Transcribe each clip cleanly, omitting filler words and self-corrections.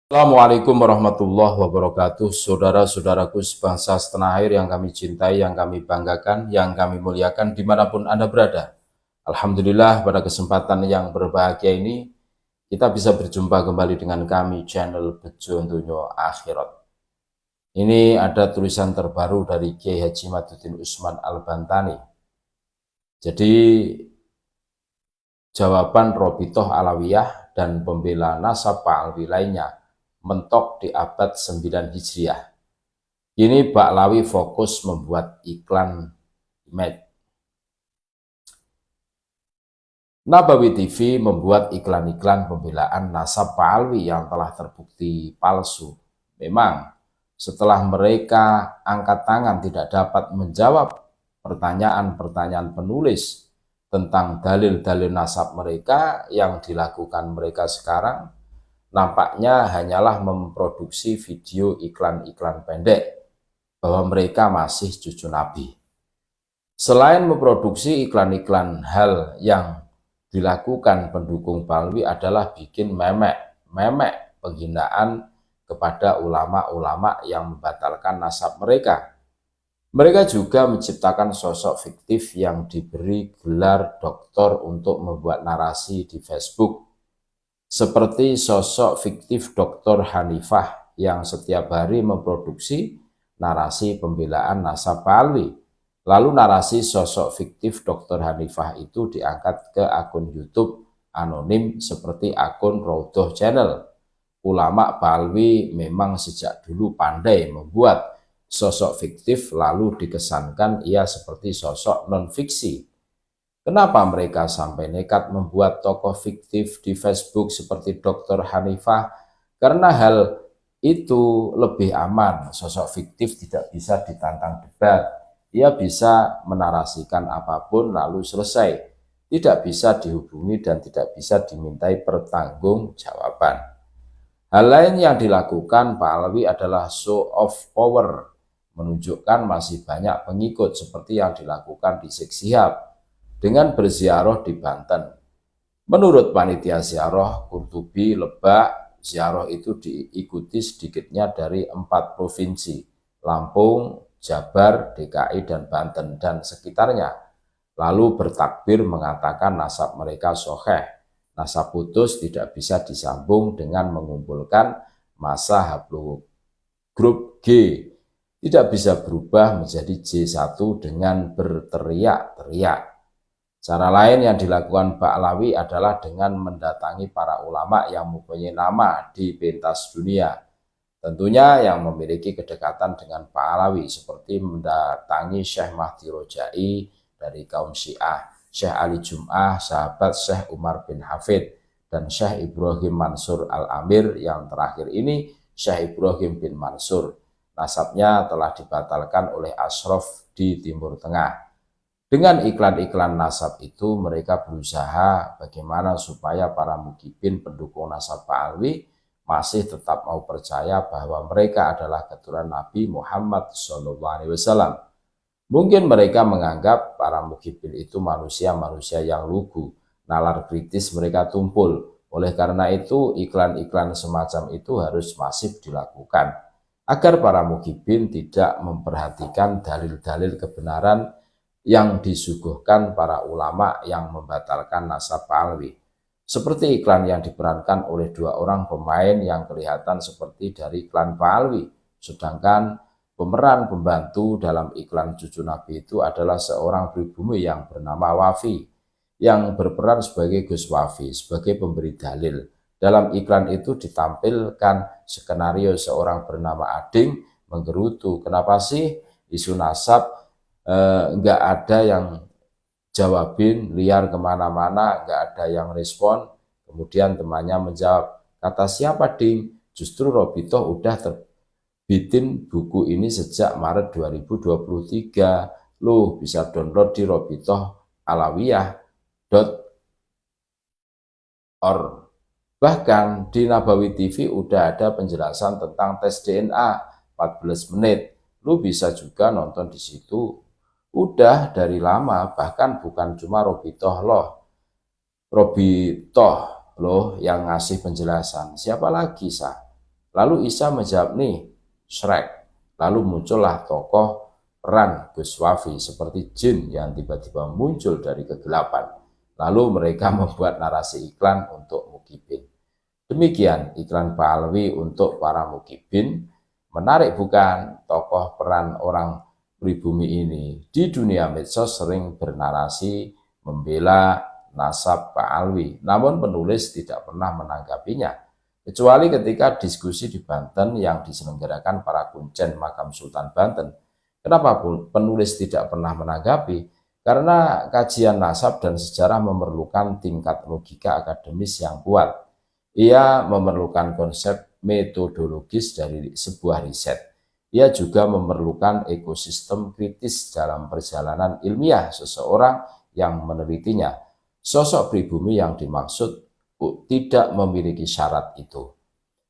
Assalamualaikum warahmatullahi wabarakatuh. Saudara-saudaraku sebangsa setanah air yang kami cintai, yang kami banggakan, yang kami muliakan dimanapun Anda berada. Alhamdulillah pada kesempatan yang berbahagia ini kita bisa berjumpa kembali dengan kami channel Bejo Dunyo Akhirat. Ini ada tulisan terbaru dari Kiai Haji Maduddin Usman Al-Bantani. Jadi jawaban Robitoh Alawiyah dan pembela nasab Alwi lainnya mentok di abad 9 Hijriah. Kini Baklawi fokus membuat iklan image. Nabawi TV membuat iklan-iklan pembelaan nasab Alwi yang telah terbukti palsu. Memang setelah mereka angkat tangan tidak dapat menjawab pertanyaan-pertanyaan penulis tentang dalil-dalil nasab mereka, yang dilakukan mereka sekarang nampaknya hanyalah memproduksi video iklan-iklan pendek bahwa mereka masih cucu Nabi. Selain memproduksi iklan-iklan, hal yang dilakukan pendukung Balwi adalah bikin memek penghinaan kepada ulama-ulama yang membatalkan nasab mereka. Mereka juga menciptakan sosok fiktif yang diberi gelar doktor untuk membuat narasi di Facebook, seperti sosok fiktif Dr. Hanifah yang setiap hari memproduksi narasi pembelaan nasab Balwi. Lalu narasi sosok fiktif Dr. Hanifah itu diangkat ke akun YouTube anonim seperti akun Raudhoh Channel. Ulama Balwi memang sejak dulu pandai membuat sosok fiktif lalu dikesankan ia seperti sosok non-fiksi. Kenapa mereka sampai nekat membuat tokoh fiktif di Facebook seperti Dr. Hanifah? Karena hal itu lebih aman. Sosok fiktif tidak bisa ditantang debat. Ia bisa menarasikan apapun lalu selesai. Tidak bisa dihubungi dan tidak bisa dimintai pertanggungjawaban. Hal lain yang dilakukan Pak Alwi adalah show of power, menunjukkan masih banyak pengikut seperti yang dilakukan di Rizik Syihab dengan berziarah di Banten. Menurut panitia ziarah Qurtubi Lebak, ziarah itu diikuti sedikitnya dari 4 provinsi, Lampung, Jabar, DKI, dan Banten, dan sekitarnya. Lalu bertakbir mengatakan nasab mereka sahih. Nasab putus tidak bisa disambung dengan mengumpulkan massa haplogrup G. Tidak bisa berubah menjadi J1 dengan berteriak-teriak. Cara lain yang dilakukan Baklawi adalah dengan mendatangi para ulama yang mempunyai nama di pentas dunia. Tentunya yang memiliki kedekatan dengan Baklawi, seperti mendatangi Syekh Mahdi Rojai dari kaum Syiah, Syekh Ali Jum'ah, sahabat Syekh Umar bin Hafid, dan Syekh Ibrahim Mansur Al-Amir. Yang terakhir ini Syekh Ibrahim bin Mansur. Nasabnya telah dibatalkan oleh Ashraf di Timur Tengah. Dengan iklan-iklan nasab itu mereka berusaha bagaimana supaya para mukibin pendukung nasab Alwi masih tetap mau percaya bahwa mereka adalah keturunan Nabi Muhammad SAW. Mungkin mereka menganggap para mukibin itu manusia-manusia yang lugu, nalar kritis mereka tumpul. Oleh karena itu iklan-iklan semacam itu harus masif dilakukan agar para mukibin tidak memperhatikan dalil-dalil kebenaran yang disuguhkan para ulama yang membatalkan nasab Alwi. Seperti iklan yang diperankan oleh 2 orang pemain yang kelihatan seperti dari klan Alwi, sedangkan pemeran pembantu dalam iklan cucu Nabi itu adalah seorang pribumi yang bernama Wafi, yang berperan sebagai Gus Wafi, sebagai pemberi dalil. Dalam iklan itu ditampilkan skenario seorang bernama Ading menggerutu, kenapa sih isu nasab nggak ada yang jawabin, liar kemana-mana, nggak ada yang respon. Kemudian temannya menjawab, kata siapa Ding? Justru Robitoh udah terbitin buku ini sejak Maret 2023. Loh, bisa download di robitohalawiyah.org. Bahkan di Nabawi TV udah ada penjelasan tentang tes DNA 14 menit. Lu bisa juga nonton di situ. Udah dari lama, bahkan bukan cuma Robitoh loh yang ngasih penjelasan. Siapa lagi, Sah? Lalu Isa menjawab, nih, Shrek. Lalu muncullah tokoh peran Gus Wafi seperti jin yang tiba-tiba muncul dari kegelapan. Lalu mereka membuat narasi iklan untuk mukibin. Demikian iklan Pak Alwi untuk para mukibin. Menarik bukan? Tokoh peran orang pribumi ini di dunia medsos sering bernarasi membela nasab Pak Alwi, namun penulis tidak pernah menanggapinya, kecuali ketika diskusi di Banten yang diselenggarakan para kuncen Makam Sultan Banten. Kenapa penulis tidak pernah menanggapi? Karena kajian nasab dan sejarah memerlukan tingkat logika akademis yang kuat. Ia memerlukan konsep metodologis dari sebuah riset. Ia juga memerlukan ekosistem kritis dalam perjalanan ilmiah seseorang yang menelitinya. Sosok pribumi yang dimaksud tidak memiliki syarat itu.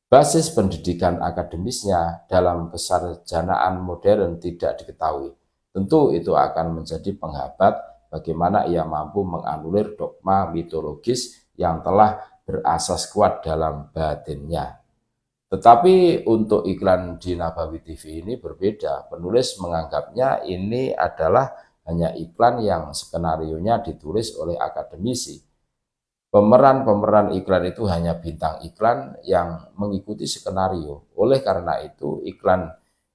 Basis pendidikan akademisnya dalam kesarjanaan modern tidak diketahui. Tentu itu akan menjadi penghambat bagaimana ia mampu menganulir dogma mitologis yang telah berasas kuat dalam batinnya. Tetapi untuk iklan di Nabawi TV ini berbeda. Penulis menganggapnya ini adalah hanya iklan yang skenarionya ditulis oleh akademisi. Pemeran-pemeran iklan itu hanya bintang iklan yang mengikuti skenario. Oleh karena itu, iklan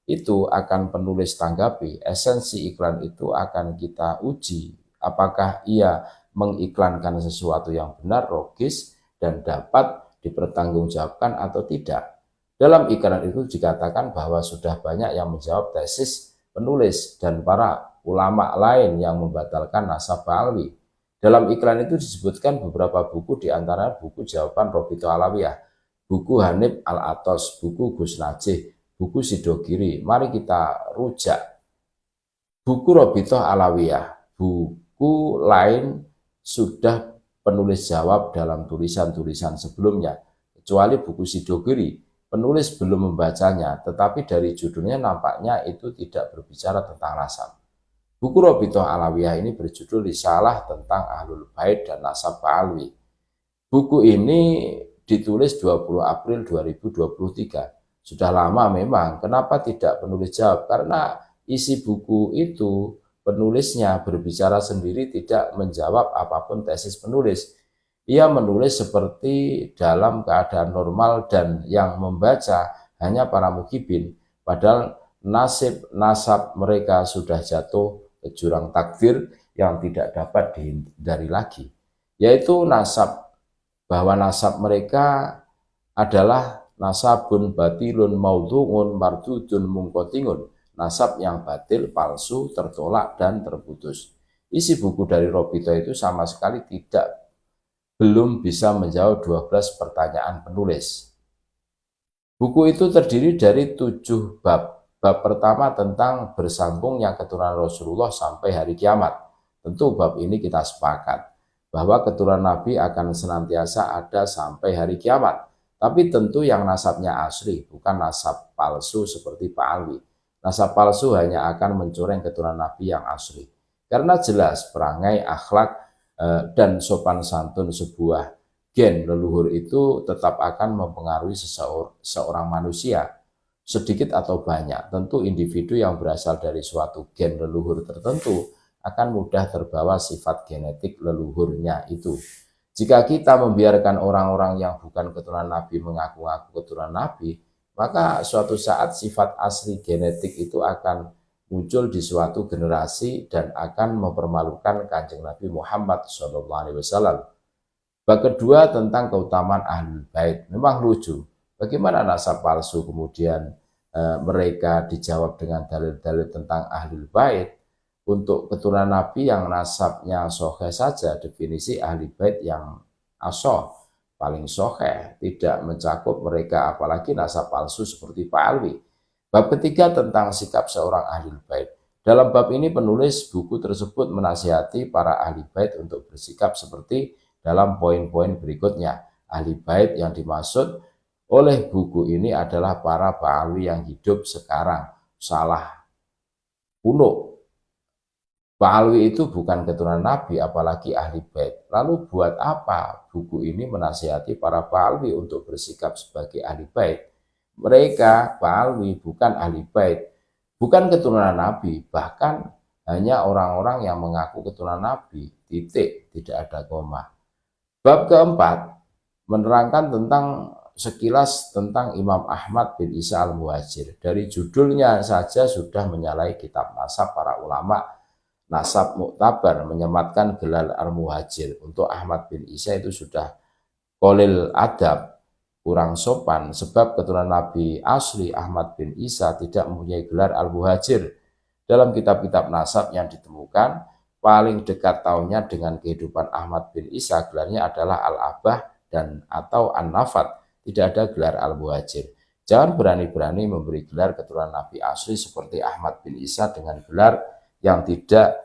itu akan penulis tanggapi. Esensi iklan itu akan kita uji. Apakah ia mengiklankan sesuatu yang benar, logis, dan dapat dipertanggungjawabkan atau tidak. Dalam iklan itu dikatakan bahwa sudah banyak yang menjawab tesis penulis dan para ulama lain yang membatalkan nasab Pak Alwi. Dalam iklan itu disebutkan beberapa buku, diantara buku Jawaban Robito Alawiyah, buku Hanif Al-Atos, buku Gus Najih, buku Sidogiri. Mari kita rujak. Buku Robito Alawiyah, buku lain sudah penulis jawab dalam tulisan-tulisan sebelumnya, kecuali buku Sidogiri. Penulis belum membacanya, tetapi dari judulnya nampaknya itu tidak berbicara tentang nasab. Buku Robito Alawiyah ini berjudul Risalah tentang Ahlul Bait dan Nasab Pak Alwi. Buku ini ditulis 20 April 2023. Sudah lama memang. Kenapa tidak penulis jawab? Karena isi buku itu penulisnya berbicara sendiri, tidak menjawab apapun tesis penulis. Ia menulis seperti dalam keadaan normal dan yang membaca hanya para mukibin, padahal nasab mereka sudah jatuh ke jurang takdir yang tidak dapat dihindari lagi, yaitu bahwa nasab mereka adalah nasabun batilun maudhu'un mardudun mungkotingun, nasab yang batil, palsu, tertolak, dan terputus. Isi buku dari Robito itu sama sekali belum bisa menjawab 12 pertanyaan penulis. Buku itu terdiri dari 7 bab. Bab pertama tentang bersambungnya keturunan Rasulullah sampai hari kiamat. Tentu bab ini kita sepakat bahwa keturunan Nabi akan senantiasa ada sampai hari kiamat. Tapi tentu yang nasabnya asli, bukan nasab palsu seperti Pak Alwi. Nasab palsu hanya akan mencoreng keturunan Nabi yang asli. Karena jelas perangai, akhlak, dan sopan santun sebuah gen leluhur itu tetap akan mempengaruhi seorang manusia, sedikit atau banyak. Tentu individu yang berasal dari suatu gen leluhur tertentu akan mudah terbawa sifat genetik leluhurnya itu. Jika kita membiarkan orang-orang yang bukan keturunan Nabi mengaku-ngaku keturunan Nabi, maka suatu saat sifat asli genetik itu akan muncul di suatu generasi dan akan mempermalukan Kanjeng Nabi Muhammad SAW. Bab kedua tentang keutamaan Ahlul Bait. Memang lucu, bagaimana nasab palsu kemudian mereka dijawab dengan dalil-dalil tentang Ahlul Bait. Untuk keturunan Nabi yang nasabnya soheh saja, definisi Ahli Bait yang asoh, paling soheh, tidak mencakup mereka, apalagi nasab palsu seperti Pak Alwi. Bab ketiga tentang sikap seorang ahli bait. Dalam bab ini penulis buku tersebut menasihati para ahli bait untuk bersikap seperti dalam poin-poin berikutnya. Ahli bait yang dimaksud oleh buku ini adalah para Pak Alwi yang hidup sekarang. Salah kuno. Pak Alwi itu bukan keturunan Nabi, apalagi ahli bait. Lalu buat apa buku ini menasihati para Pak Alwi untuk bersikap sebagai ahli bait? Mereka Ba'alwi bukan ahli bait, bukan keturunan Nabi, bahkan hanya orang-orang yang mengaku keturunan Nabi, titik, tidak ada koma. Bab keempat menerangkan tentang sekilas tentang Imam Ahmad bin Isa al-Muhajir. Dari judulnya saja sudah menyalahi kitab nasab para ulama nasab muktabar, menyematkan gelar al-Muhajir. Untuk Ahmad bin Isa itu sudah kolil adab, kurang sopan, sebab keturunan Nabi asli Ahmad bin Isa tidak mempunyai gelar al-Muhajir. Dalam kitab-kitab nasab yang ditemukan, paling dekat tahunnya dengan kehidupan Ahmad bin Isa, gelarnya adalah al-Abah dan atau an-Nafat, tidak ada gelar al-Muhajir. Jangan berani-berani memberi gelar keturunan Nabi asli seperti Ahmad bin Isa dengan gelar yang tidak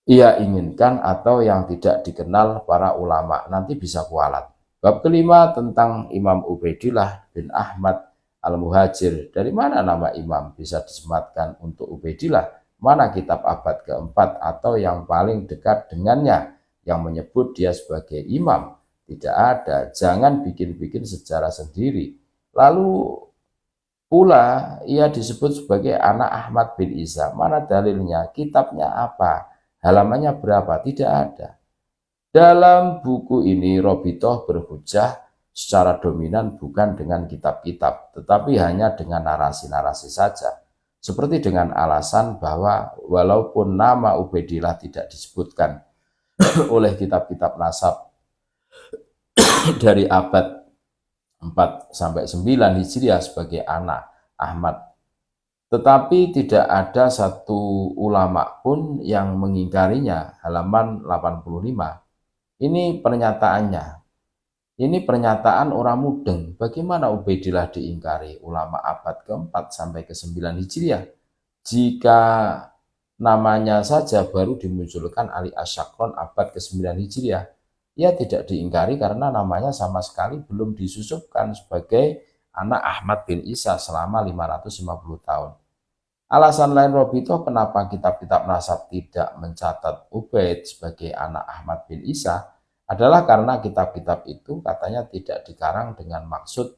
ia inginkan atau yang tidak dikenal para ulama, nanti bisa kualat. Bab kelima tentang Imam Ubaidillah bin Ahmad al-Muhajir. Dari mana nama imam bisa disematkan untuk Ubaidillah? Mana kitab abad keempat atau yang paling dekat dengannya yang menyebut dia sebagai imam? Tidak ada, jangan bikin-bikin sejarah sendiri. Lalu pula ia disebut sebagai anak Ahmad bin Isa. Mana dalilnya? Kitabnya apa? Halamannya berapa? Tidak ada. Dalam buku ini Robitoh berhujah secara dominan bukan dengan kitab-kitab, tetapi hanya dengan narasi-narasi saja. Seperti dengan alasan bahwa walaupun nama Ubaidillah tidak disebutkan oleh kitab-kitab nasab dari abad 4 sampai 9 Hijriah sebagai anak Ahmad, tetapi tidak ada satu ulama pun yang mengingkarinya. Halaman 85. Ini pernyataannya. Ini pernyataan orang mudeng. Bagaimana Ubaidillah diingkari ulama abad ke-4 sampai ke-9 Hijriah? Jika namanya saja baru dimunculkan Ali Asyakron abad ke-9 Hijriah, ia tidak diingkari karena namanya sama sekali belum disusupkan sebagai anak Ahmad bin Isa selama 550 tahun. Alasan lain Robito kenapa kitab-kitab nasab tidak mencatat Ubaid sebagai anak Ahmad bin Isa adalah karena kitab-kitab itu katanya tidak dikarang dengan maksud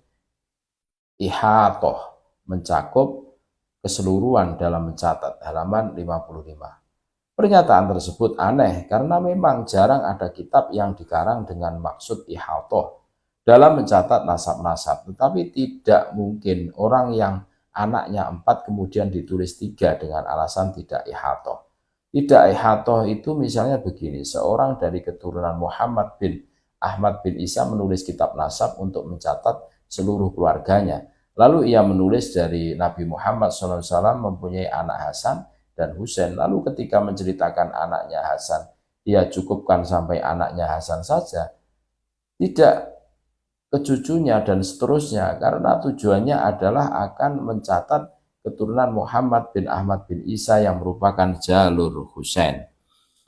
ihatoh, mencakup keseluruhan dalam mencatat. Halaman 55. Pernyataan tersebut aneh karena memang jarang ada kitab yang dikarang dengan maksud ihatoh dalam mencatat nasab-nasab, tetapi tidak mungkin orang yang anaknya 4 kemudian ditulis 3 dengan alasan tidak ihatoh. Tidak ihatoh itu misalnya begini, seorang dari keturunan Muhammad bin Ahmad bin Isa menulis kitab nasab untuk mencatat seluruh keluarganya. Lalu ia menulis dari Nabi Muhammad SAW mempunyai anak Hasan dan Husain. Lalu ketika menceritakan anaknya Hasan, ia cukupkan sampai anaknya Hasan saja. Tidak ke cucunya dan seterusnya, karena tujuannya adalah akan mencatat keturunan Muhammad bin Ahmad bin Isa yang merupakan jalur Husain.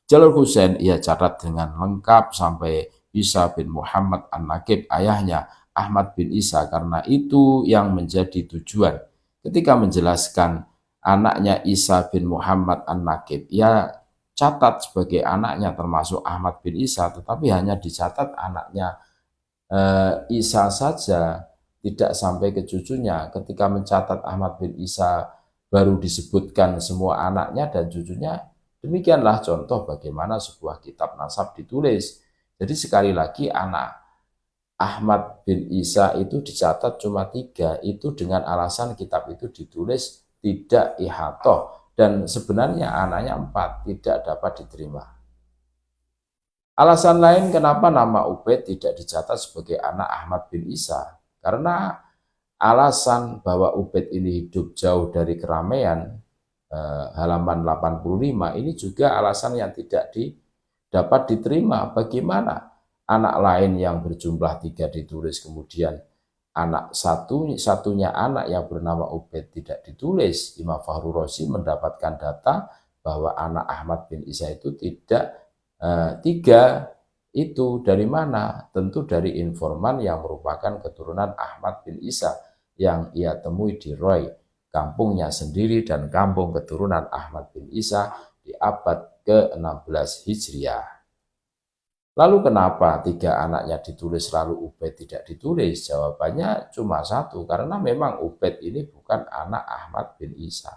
Jalur Husain ia catat dengan lengkap sampai Isa bin Muhammad An-Nakib, ayahnya Ahmad bin Isa, karena itu yang menjadi tujuan. Ketika menjelaskan anaknya Isa bin Muhammad An-Nakib, ia catat sebagai anaknya termasuk Ahmad bin Isa, tetapi hanya dicatat anaknya Isa saja, tidak sampai ke cucunya. Ketika mencatat Ahmad bin Isa baru disebutkan semua anaknya dan cucunya. Demikianlah contoh bagaimana sebuah kitab nasab ditulis. Jadi sekali lagi anak Ahmad bin Isa itu dicatat cuma 3, itu dengan alasan kitab itu ditulis tidak ihatoh, dan sebenarnya anaknya 4, tidak dapat diterima. Alasan lain kenapa nama Ubaid tidak dicatat sebagai anak Ahmad bin Isa, karena alasan bahwa Ubaid ini hidup jauh dari keramaian, halaman 85, ini juga alasan yang tidak dapat diterima. Bagaimana anak lain yang berjumlah 3 ditulis, kemudian anak satunya anak yang bernama Ubaid tidak ditulis? Imam Fahru Rozi mendapatkan data bahwa anak Ahmad bin Isa itu tidak 3 itu dari mana? Tentu dari informan yang merupakan keturunan Ahmad bin Isa yang ia temui di Roy, kampungnya sendiri dan kampung keturunan Ahmad bin Isa di abad ke-16 Hijriah. Lalu kenapa tiga anaknya ditulis lalu Ubaid tidak ditulis? Jawabannya cuma satu, karena memang Ubaid ini bukan anak Ahmad bin Isa.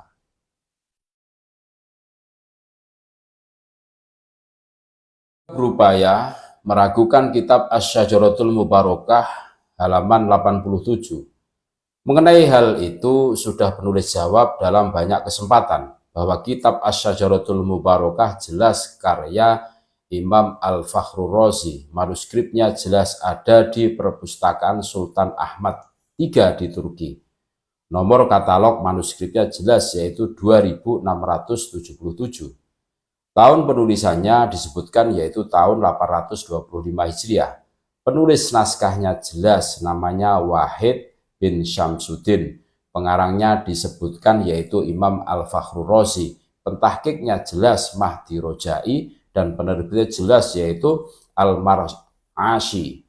Berupaya meragukan kitab Asy-Syajaratul Mubarakah halaman 87. Mengenai hal itu sudah penulis jawab dalam banyak kesempatan bahwa kitab Asy-Syajaratul Mubarakah jelas karya Imam Al-Fakhrur Razi. Manuskripnya jelas ada di perpustakaan Sultan Ahmad III di Turki. Nomor katalog manuskripnya jelas yaitu 2677. Tahun penulisannya disebutkan yaitu tahun 825 Hijriah. Penulis naskahnya jelas namanya Wahid bin Syamsuddin. Pengarangnya disebutkan yaitu Imam Al-Fakhrur Razi. Pentahkiknya jelas Mahdi Rojai dan penerbitnya jelas yaitu Al-Mar'ashi.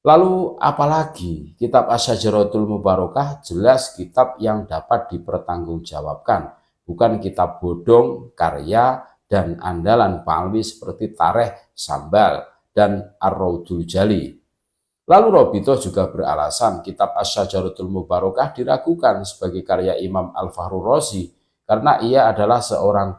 Lalu apalagi kitab Asy-Syajaratul Mubarakah jelas kitab yang dapat dipertanggungjawabkan, bukan kitab bodong, karya, dan andalan Pahlawi seperti Tareh Sambal dan Ar-Raudul Jali. Lalu Robito juga beralasan kitab Asy-Syajaratul Mubarakah diragukan sebagai karya Imam Al-Fakhrur Razi karena ia adalah seorang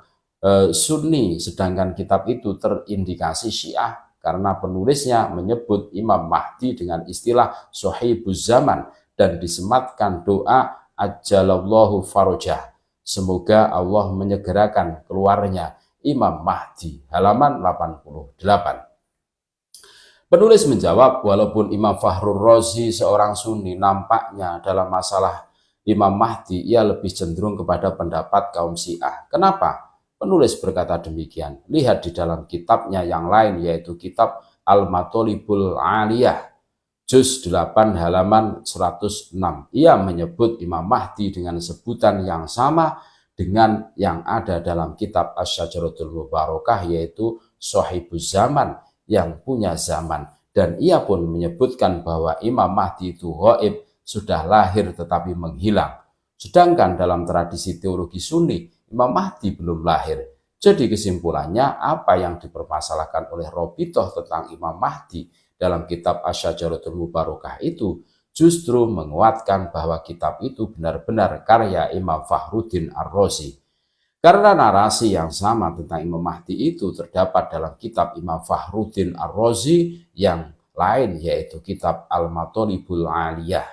Sunni, sedangkan kitab itu terindikasi Syiah karena penulisnya menyebut Imam Mahdi dengan istilah Sohibuz Zaman dan disematkan doa Ajalallahu Farojah. Semoga Allah menyegerakan keluarnya Imam Mahdi, halaman 88. Penulis menjawab, walaupun Imam Fakhrur Razi seorang Sunni, nampaknya dalam masalah Imam Mahdi ia lebih cenderung kepada pendapat kaum Syiah. Kenapa? Penulis berkata demikian. Lihat di dalam kitabnya yang lain, yaitu kitab Al-Matolibul Aliyah, juz 8 halaman 106. Ia menyebut Imam Mahdi dengan sebutan yang sama dengan yang ada dalam kitab Asy-Syajaratul Mubarakah, yaitu Sohibuz Zaman, yang punya zaman. Dan ia pun menyebutkan bahwa Imam Mahdi itu ghaib, sudah lahir tetapi menghilang. Sedangkan dalam tradisi teologi Sunni, Imam Mahdi belum lahir. Jadi kesimpulannya, apa yang dipermasalahkan oleh Robitoh tentang Imam Mahdi dalam kitab Asy-Syajaratul Mubarakah itu justru menguatkan bahwa kitab itu benar-benar karya Imam Fakhruddin Ar-Razi. Karena narasi yang sama tentang Imam Mahdi itu terdapat dalam kitab Imam Fakhruddin Ar-Razi yang lain, yaitu kitab Al-Matolibul Aliyah.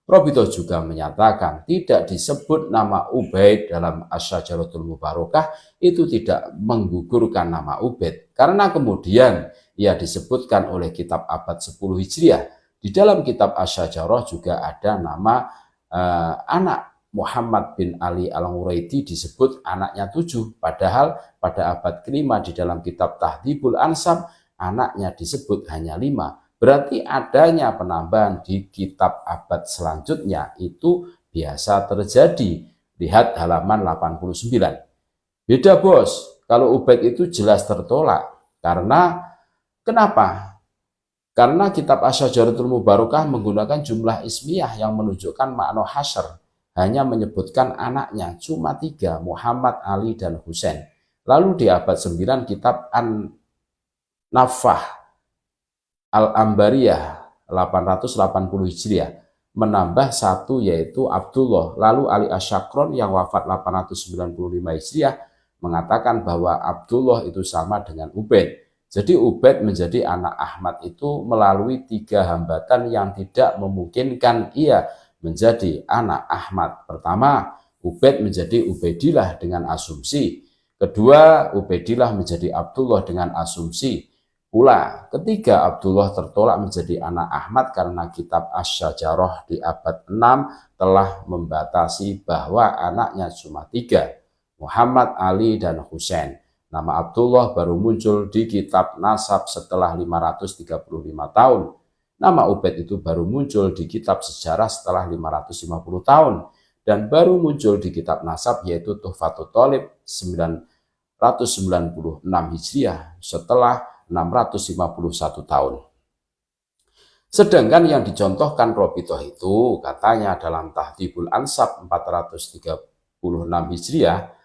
Robito juga menyatakan tidak disebut nama Ubaid dalam Asy-Syajaratul Mubarakah itu tidak menggugurkan nama Ubaid, karena kemudian ia disebutkan oleh kitab abad 10 Hijriah. Di dalam kitab Asy-Syajarah juga ada nama anak Muhammad bin Ali Al-Muraidi disebut anaknya 7. Padahal pada abad ke-5 di dalam kitab Tahdhibul Ansab anaknya disebut hanya 5. Berarti adanya penambahan di kitab abad selanjutnya itu biasa terjadi. Lihat halaman 89. Beda bos, kalau Ubaid itu jelas tertolak. Karena kenapa? Karena kitab Asy-Syajaratul Mubarakah menggunakan jumlah ismiyah yang menunjukkan makna hasyr, hanya menyebutkan anaknya cuma 3, Muhammad, Ali, dan Husain. Lalu di abad 9 kitab An-Nafah Al-Ambariyah 880 Hijriah menambah 1 yaitu Abdullah. Lalu Ali Asyakron yang wafat 895 Hijriah mengatakan bahwa Abdullah itu sama dengan Ubaid. Jadi Ubaid menjadi anak Ahmad itu melalui 3 hambatan yang tidak memungkinkan ia menjadi anak Ahmad. Pertama, Ubaid menjadi Ubaidillah dengan asumsi. Kedua, Ubaidillah menjadi Abdullah dengan asumsi pula. Ketiga, Abdullah tertolak menjadi anak Ahmad karena kitab Asy-Syajarah di abad 6 telah membatasi bahwa anaknya cuma 3, Muhammad, Ali, dan Husain. Nama Abdullah baru muncul di kitab Nasab setelah 535 tahun. Nama Ubaid itu baru muncul di kitab sejarah setelah 550 tahun. Dan baru muncul di kitab Nasab yaitu Tuhfatul Thalib 996 Hijriah setelah 651 tahun. Sedangkan yang dicontohkan Robitoh itu katanya dalam Tahdhibul Ansab 436 Hijriah,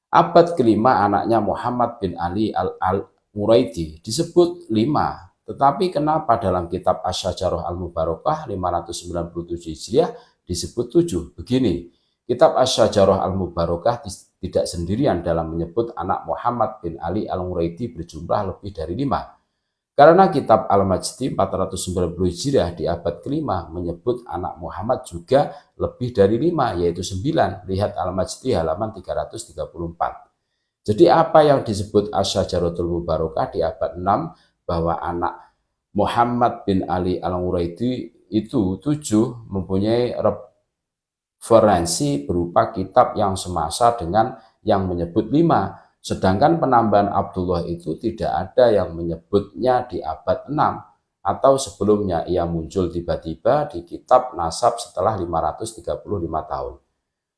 abad ke-5 anaknya Muhammad bin Ali Al-Muraidi disebut 5. Tetapi kenapa dalam kitab Asy-Syajarah Al-Mubarakah 597 Hijriah disebut 7? Begini, kitab Asy-Syajarah Al-Mubarakah tidak sendirian dalam menyebut anak Muhammad bin Ali Al-Muraidi berjumlah lebih dari 5. Karena kitab Al-Majdi 490 Hijriah di abad ke-5 menyebut anak Muhammad juga lebih dari 5, yaitu 9. Lihat Al-Majdi halaman 334. Jadi apa yang disebut Asy-Syajaratul Mubarakah di abad 6 bahwa anak Muhammad bin Ali Al-Muraidi itu 7 mempunyai referensi berupa kitab yang semasa dengan yang menyebut 5. Sedangkan penambahan Abdullah itu tidak ada yang menyebutnya di abad 6 atau sebelumnya ia muncul tiba-tiba di kitab nasab setelah 535 tahun.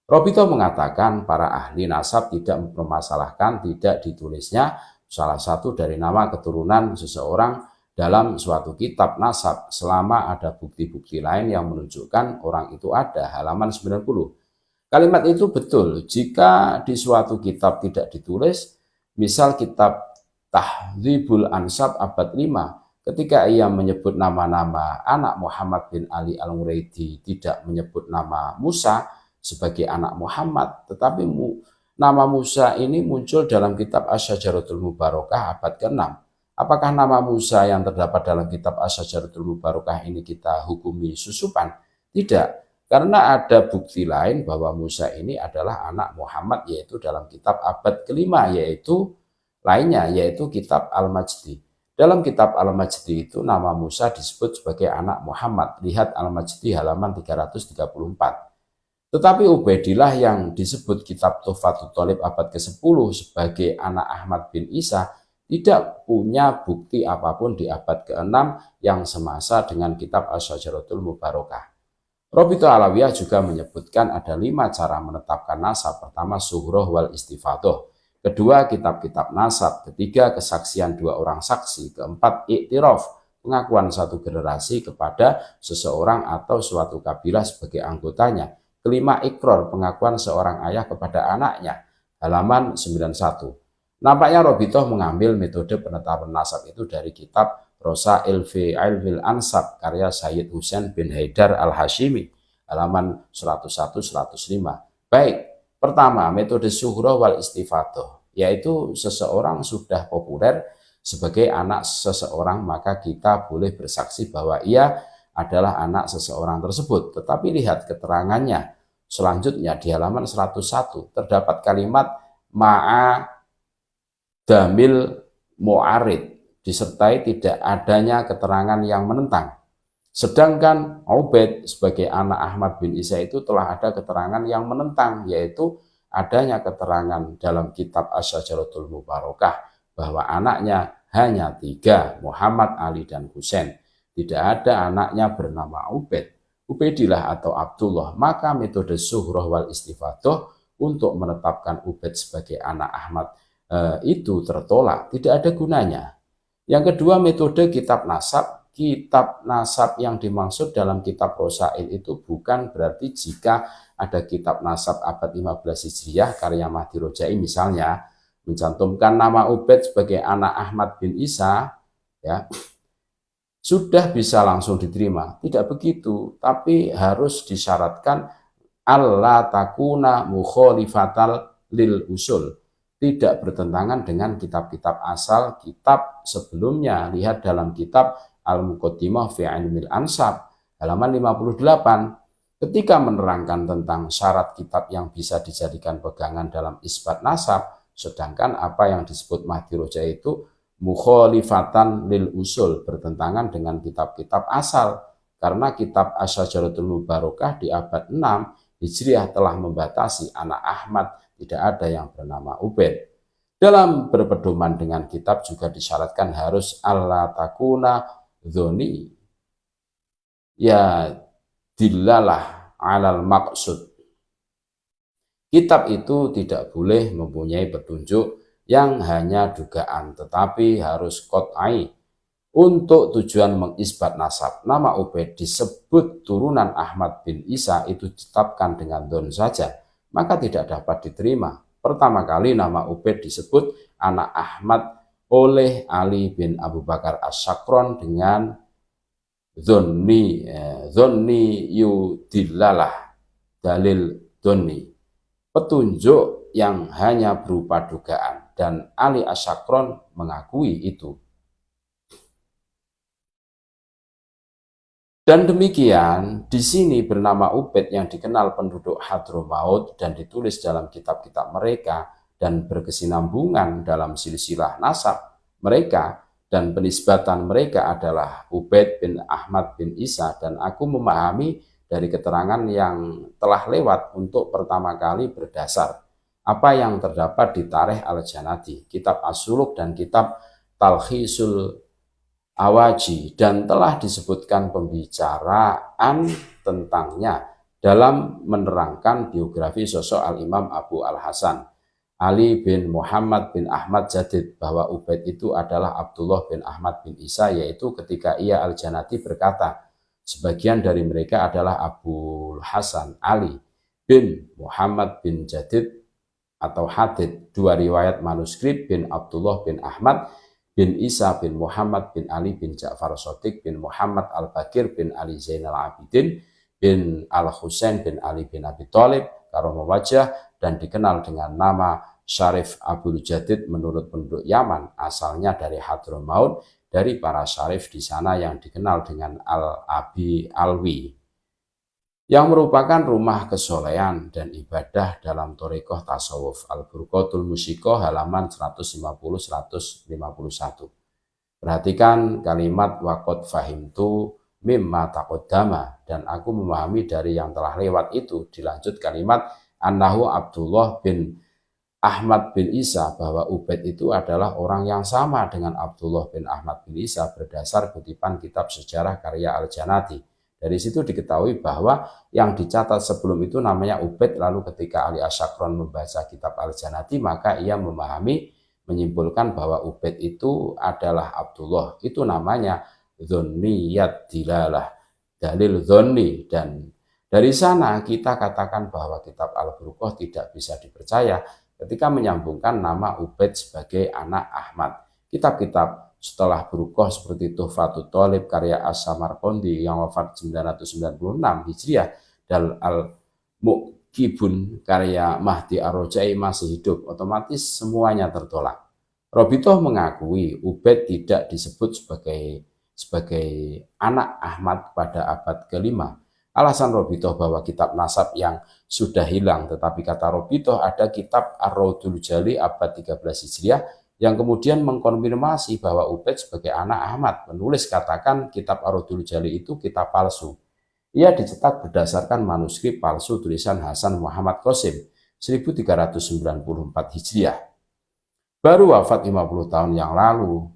Robito mengatakan para ahli nasab tidak mempermasalahkan tidak ditulisnya salah satu dari nama keturunan seseorang dalam suatu kitab nasab selama ada bukti-bukti lain yang menunjukkan orang itu ada. Halaman 90. Kalimat itu betul jika di suatu kitab tidak ditulis, misal kitab Tahdzibul Ansab abad 5, ketika ia menyebut nama-nama anak Muhammad bin Ali Al-Muraidi tidak menyebut nama Musa sebagai anak Muhammad, tetapi nama Musa ini muncul dalam kitab Asy-Syajaratul Mubarakah abad ke-6. Apakah nama Musa yang terdapat dalam kitab Asy-Syajaratul Mubarakah ini kita hukumi susupan? Tidak. Karena ada bukti lain bahwa Musa ini adalah anak Muhammad, yaitu dalam kitab abad ke-5, yaitu kitab Al-Majdi. Dalam kitab Al-Majdi itu nama Musa disebut sebagai anak Muhammad. Lihat Al-Majdi halaman 334. Tetapi Ubaidillah yang disebut kitab Tuhfatul Thalib abad ke-10 sebagai anak Ahmad bin Isa tidak punya bukti apapun di abad ke-6 yang semasa dengan kitab Asy-Syajaratul Mubarakah. Robito Alawiyah juga menyebutkan ada 5 cara menetapkan nasab. Pertama, sughroh wal istifadoh. Kedua, kitab-kitab nasab. Ketiga, kesaksian 2 orang saksi. Keempat, iktiraf, pengakuan satu generasi kepada seseorang atau suatu kabilah sebagai anggotanya. Kelima, ikror, pengakuan seorang ayah kepada anaknya. Halaman 91. Nampaknya Robito mengambil metode penetapan nasab itu dari kitab Rosail fi Ilmil Ansab karya Sayyid Husain bin Haidar Al-Hashimi halaman 101-105. Baik, pertama metode sughroh wal istifadoh, yaitu seseorang sudah populer sebagai anak seseorang maka kita boleh bersaksi bahwa ia adalah anak seseorang tersebut. Tetapi lihat keterangannya selanjutnya di halaman 101 terdapat kalimat ma'a damil mu'arid, disertai tidak adanya keterangan yang menentang. Sedangkan Ubaid sebagai anak Ahmad bin Isa itu telah ada keterangan yang menentang, yaitu adanya keterangan dalam kitab Asy-Syajaratul Mubarakah bahwa anaknya hanya 3, Muhammad, Ali, dan Husain. Tidak ada anaknya bernama Ubaid, Ubaidillah atau Abdullah. Maka metode sughroh wal istifadoh untuk menetapkan Ubaid sebagai anak Ahmad itu tertolak, tidak ada gunanya. Yang kedua, metode kitab nasab. Kitab nasab yang dimaksud dalam kitab Rosail itu bukan berarti jika ada kitab nasab abad 15 Hijriah karya Mahdi Rojai misalnya mencantumkan nama Ubaid sebagai anak Ahmad bin Isa, ya, sudah bisa langsung diterima. Tidak begitu, tapi harus disyaratkan alla takuna mukholifatal lil usul, tidak bertentangan dengan kitab-kitab asal kitab sebelumnya. Lihat dalam kitab Al-Muqaddimah fi Ilmil Ansab halaman 58 ketika menerangkan tentang syarat kitab yang bisa dijadikan pegangan dalam isbat nasab, sedangkan apa yang disebut Mahdi Rojai itu mukhalifatan lil usul, bertentangan dengan kitab-kitab asal, karena kitab Asy-Syajaratul Mubarakah di abad 6 Hijriah telah membatasi anak Ahmad tidak ada yang bernama Ubaid. Dalam berpedoman dengan kitab juga disyaratkan harus alla takuna dzoni, ya dilalah alal maksud. Kitab itu tidak boleh mempunyai petunjuk yang hanya dugaan, tetapi harus qat'i. Untuk tujuan mengisbat nasab, nama Ubaid disebut turunan Ahmad bin Isa itu ditetapkan dengan don saja, maka tidak dapat diterima. Pertama kali nama Ubaid disebut anak Ahmad oleh Ali bin Abu Bakar As-Sakron dengan Zonni yudillalah, dalil Zonni, petunjuk yang hanya berupa dugaan, dan Ali As-Sakron mengakui itu. Dan demikian, di sini bernama Ubaid yang dikenal penduduk Hadramaut dan ditulis dalam kitab-kitab mereka dan berkesinambungan dalam silsilah nasab mereka, dan penisbatan mereka adalah Ubaid bin Ahmad bin Isa, dan aku memahami dari keterangan yang telah lewat untuk pertama kali berdasar apa yang terdapat di Tarikh Al-Janati, kitab As-Suluk dan kitab Talkhisul Awaji, dan telah disebutkan pembicaraan tentangnya dalam menerangkan biografi sosok Al-Imam Abu Al-Hasan Ali bin Muhammad bin Ahmad Jadid, bahwa Ubaid itu adalah Abdullah bin Ahmad bin Isa, yaitu ketika ia Al-Janati berkata, sebagian dari mereka adalah Abu Hasan Ali bin Muhammad bin Jadid atau Hadid, dua riwayat manuskrip bin Abdullah bin Ahmad bin Isa bin Muhammad bin Ali bin Ja'far Shadiq bin Muhammad Al-Bakir bin Ali Zainal Abidin bin Al-Husain bin Ali bin Abi Thalib karomah wajah, dan dikenal dengan nama Syarif Abdul Jadid menurut penduduk Yaman, asalnya dari Hadramaut, dari para syarif di sana yang dikenal dengan Al-Abi Alwi, yang merupakan rumah kesolehan dan ibadah dalam thariqah tasawuf. Al-Burqatul Musyikoh halaman 150-151. Perhatikan kalimat waqad fahimtu mimma taqaddama, dan aku memahami dari yang telah lewat itu. Dilanjut kalimat annahu Abdullah bin Ahmad bin Isa, bahwa Ubaid itu adalah orang yang sama dengan Abdullah bin Ahmad bin Isa berdasar kutipan kitab sejarah karya Al-Janati. Dari situ diketahui bahwa yang dicatat sebelum itu namanya Ubaid, lalu ketika Ali As-Sakron membaca kitab Al-Janati, maka ia memahami, menyimpulkan bahwa Ubaid itu adalah Abdullah. Itu namanya Dzonniyat Dilalah, dalil Dzonni, dan dari sana kita katakan bahwa kitab Al-Burqah tidak bisa dipercaya ketika menyambungkan nama Ubaid sebagai anak Ahmad. Kitab-kitab setelah Burqah seperti Tuhfatul Thalib karya As-Samarqandi yang wafat 996 Hijriah, dan Al-Muqibun karya Mahdi Ar-Rojai masih hidup, otomatis semuanya tertolak. Robitoh mengakui Ubaid tidak disebut sebagai anak Ahmad pada abad ke-5. Alasan Robitoh bahwa kitab nasab yang sudah hilang, tetapi kata Robitoh ada kitab Ar-Raudul Jali abad 13 Hijriah yang kemudian mengkonfirmasi bahwa Ubaid sebagai anak Ahmad. Penulis katakan kitab Ar-Raudul Jali itu kitab palsu. Ia dicetak berdasarkan manuskrip palsu tulisan Hasan Muhammad Qasim 1394 Hijriah. Baru wafat 50 tahun yang lalu,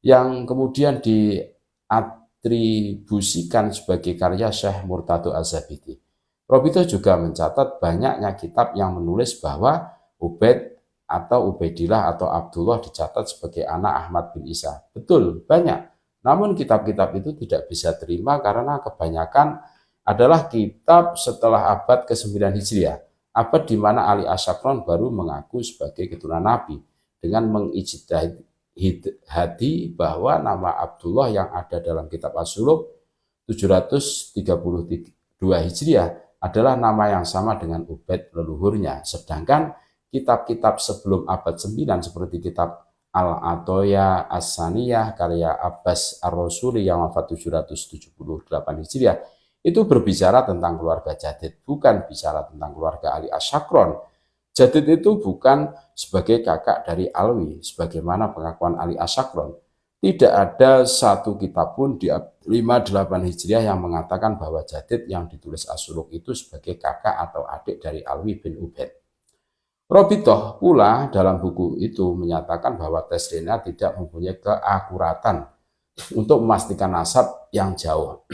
yang kemudian diatribusikan sebagai karya Syekh Murtado Az-Zabidi. Robito juga mencatat banyaknya kitab yang menulis bahwa Ubaid atau Ubaidillah atau Abdullah dicatat sebagai anak Ahmad bin Isa. Betul, banyak. Namun kitab-kitab itu tidak bisa terima karena kebanyakan adalah kitab setelah abad ke-9 Hijriah, abad di mana Ali As-Sakron baru mengaku sebagai keturunan Nabi dengan mengijtihadi bahwa nama Abdullah yang ada dalam kitab As-Suluk 732 Hijriah adalah nama yang sama dengan Ubaid leluhurnya, sedangkan kitab-kitab sebelum abad 9 seperti kitab Al-Atoya As-Saniyah karya Abbas Ar-Rasuli yang wafat 778 Hijriah itu berbicara tentang keluarga Jadid, bukan bicara tentang keluarga Ali As-Sakron. Jadid itu bukan sebagai kakak dari Alwi sebagaimana pengakuan Ali As-Sakron. Tidak ada satu kitab pun di 58 Hijriah yang mengatakan bahwa Jadid yang ditulis As-Suluk itu sebagai kakak atau adik dari Alwi bin Ubaid. Robitoh pula dalam buku itu menyatakan bahwa tes DNA tidak mempunyai keakuratan untuk memastikan nasab yang jauh.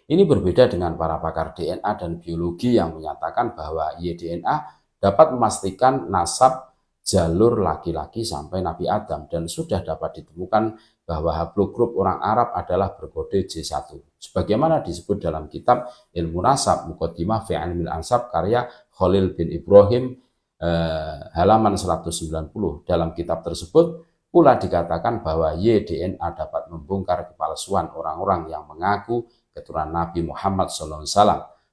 Ini berbeda dengan para pakar DNA dan biologi yang menyatakan bahwa Y-DNA dapat memastikan nasab jalur laki-laki sampai Nabi Adam, dan sudah dapat ditemukan bahwa haplogrup orang Arab adalah berkode J1. Sebagaimana disebut dalam kitab Ilmu Nasab Muqaddimah fi Ilmil Ansab karya Khalil bin Ibrahim halaman 190. Dalam kitab tersebut Pula dikatakan bahwa YDNA dapat membongkar kepalsuan orang-orang yang mengaku keturunan Nabi Muhammad SAW,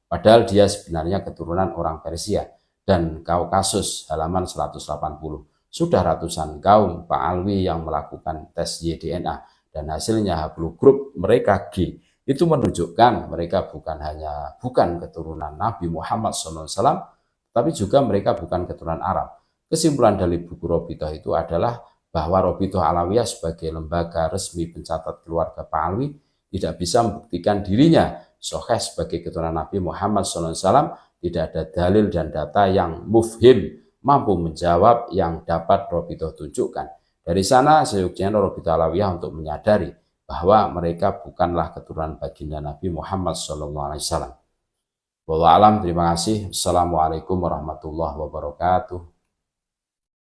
padahal dia sebenarnya keturunan orang Persia dan Kaukasus. Halaman 180. Sudah ratusan kaum Pak Alwi yang melakukan tes YDNA dan hasilnya haplogrup mereka G. Itu menunjukkan mereka bukan keturunan Nabi Muhammad SAW, tapi juga mereka bukan keturunan Arab. Kesimpulan dari buku Robitoh itu adalah bahwa Robitoh Alawiyah sebagai lembaga resmi pencatat keluarga Pak Alwi tidak bisa membuktikan dirinya sahih sebagai keturunan Nabi Muhammad SAW. Tidak ada dalil dan data yang mufhim mampu menjawab yang dapat Robitoh tunjukkan. Dari sana seyogyanya Robitoh Alawiyah untuk menyadari bahwa mereka bukanlah keturunan baginda Nabi Muhammad SAW. Wallahu alam, terima kasih. Assalamualaikum warahmatullahi wabarakatuh.